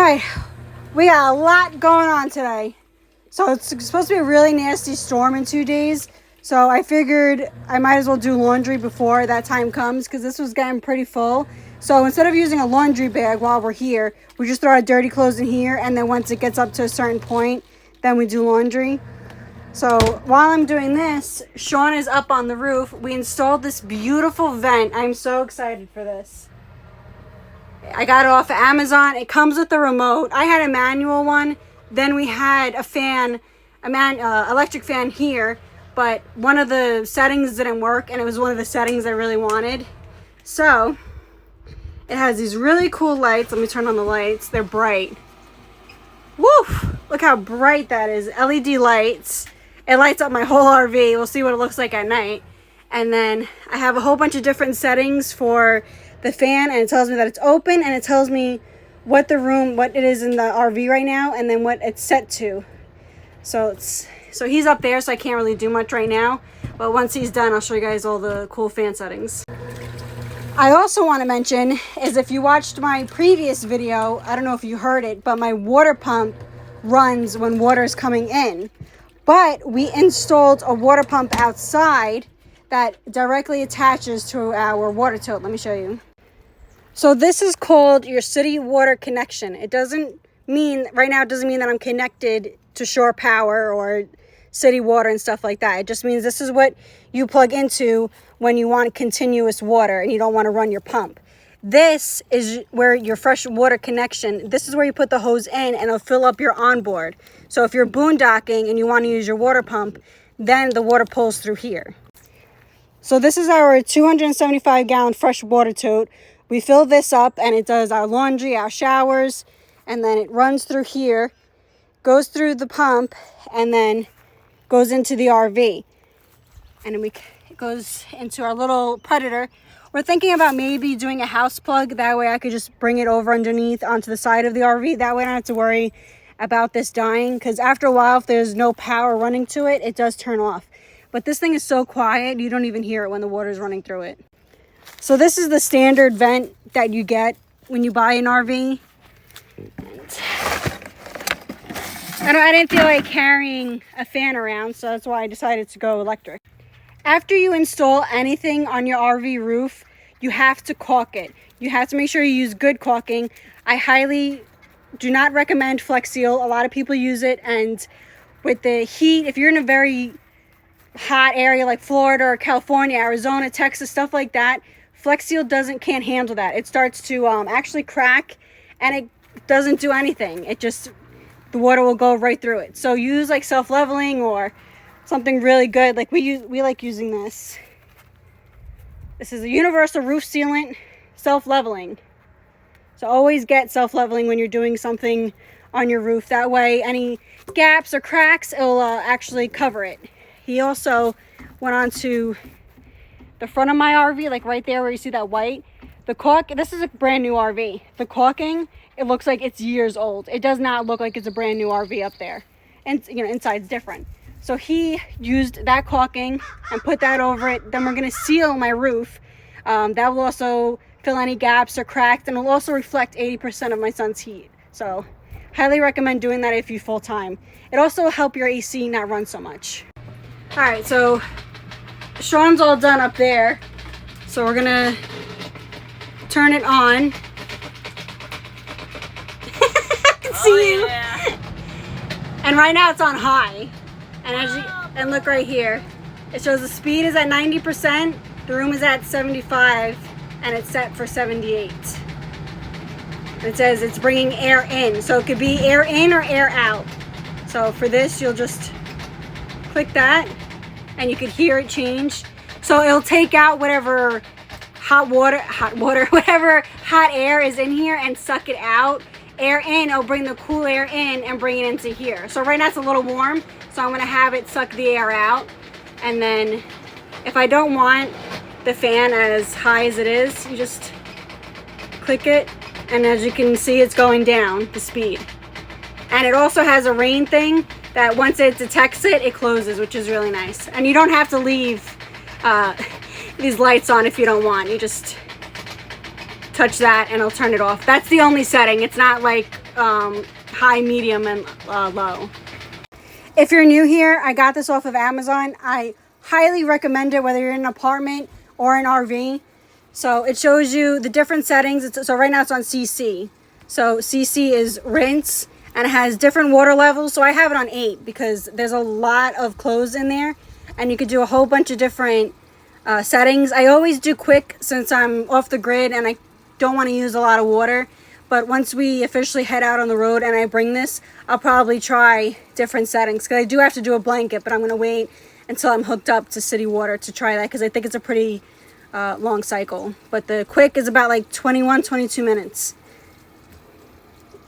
right, we got a lot going on today. So it's supposed to be a really nasty storm in 2 days. So I figured I might as well do laundry before that time comes because this was getting pretty full. So instead of using a laundry bag while we're here, we just throw our dirty clothes in here, and then once it gets up to a certain point, then we do laundry. So while I'm doing this, Sean is up on the roof. We installed this beautiful vent. I'm so excited for this. I got it off of Amazon. It comes with the remote. I had a manual one. Then we had a fan, electric fan here, but one of the settings didn't work, and it was one of the settings I really wanted. So it has these really cool lights. Let me turn on the lights. They're bright. Woo! Look how bright that is. LED lights. It lights up my whole RV. We'll see what it looks like at night. And then I have a whole bunch of different settings for the fan, and it tells me that it's open, and it tells me what it is in the RV right now, and then what it's set to. So he's up there, so I can't really do much right now. But once he's done, I'll show you guys all the cool fan settings. I also want to mention is if you watched my previous video, I don't know if you heard it, but my water pump runs when water is coming in. But we installed a water pump outside that directly attaches to our water tote. Let me show you. So this is called your city water connection. It doesn't mean that I'm connected to shore power or city water and stuff like that. It just means this is what you plug into when you want continuous water and you don't want to run your pump. This is where your fresh water connection, this is where you put the hose in, and it'll fill up your onboard. So if you're boondocking and you want to use your water pump, then the water pulls through here. So this is our 275 gallon fresh water tote. We fill this up and it does our laundry, our showers, and then it runs through here, goes through the pump, and then goes into the RV. And then it goes into our little Predator. We're thinking about maybe doing a house plug. That way I could just bring it over underneath onto the side of the RV. That way I don't have to worry about this dying, because after a while, if there's no power running to it, it does turn off. But this thing is so quiet, you don't even hear it when the water is running through it. So this is the standard vent that you get when you buy an RV. I didn't feel like carrying a fan around, so that's why I decided to go electric. After you install anything on your RV roof, you have to caulk it. You have to make sure you use good caulking. I highly do not recommend Flex Seal. A lot of people use it, and with the heat, if you're in a very hot area like Florida or California, Arizona, Texas, stuff like that, Flex Seal can't handle that. It starts to actually crack, and it doesn't do anything. The water will go right through it. So use like self-leveling or something really good. Like we like using this. This is a universal roof sealant, self-leveling. So always get self-leveling when you're doing something on your roof. That way any gaps or cracks, it'll actually cover it. He also went on to the front of my RV, like right there where you see that white. The caulk, this is a brand new RV. The caulking, it looks like it's years old. It does not look like it's a brand new RV up there. And inside's different. So he used that caulking and put that over it. Then we're gonna seal my roof. That will also fill any gaps or cracks, and it'll also reflect 80% of my son's heat. So highly recommend doing that if you full time. It also will help your AC not run so much. All right, so Sean's all done up there. So we're gonna turn it on. I can see you. Yeah. And right now it's on high. And look right here. It shows the speed is at 90%, the room is at 75, and it's set for 78. It says it's bringing air in. So it could be air in or air out. So for this, you'll just click that and you could hear it change. So it'll take out whatever whatever hot air is in here and suck it out. Air in, it'll bring the cool air in and bring it into here. So right now it's a little warm, so I'm gonna have it suck the air out. And then if I don't want the fan as high as it is, you just click it, and as you can see, it's going down the speed. And it also has a rain thing that once it detects it, it closes, which is really nice. And you don't have to leave these lights on if you don't want. You just touch that and it'll turn it off. That's the only setting. It's not like high, medium, and low. If you're new here, I got this off of Amazon. I highly recommend it, whether you're in an apartment or an RV. So it shows you the different settings. So right now it's on CC. So CC is rinse, and it has different water levels. So I have it on 8 because there's a lot of clothes in there, and you could do a whole bunch of different settings. I always do quick since I'm off the grid and I don't want to use a lot of water. But once we officially head out on the road and I bring this, I'll probably try different settings, because I do have to do a blanket, but I'm going to wait until I'm hooked up to city water to try that, because I think it's a pretty long cycle. But the quick is about like 22 minutes.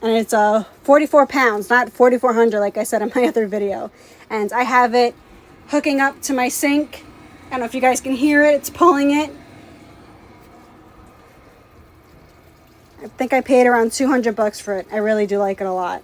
And it's 44 pounds, not 4,400 like I said in my other video. And I have it hooking up to my sink. I don't know if you guys can hear it, it's pulling it. I think I paid around $200 for it. I really do like it a lot.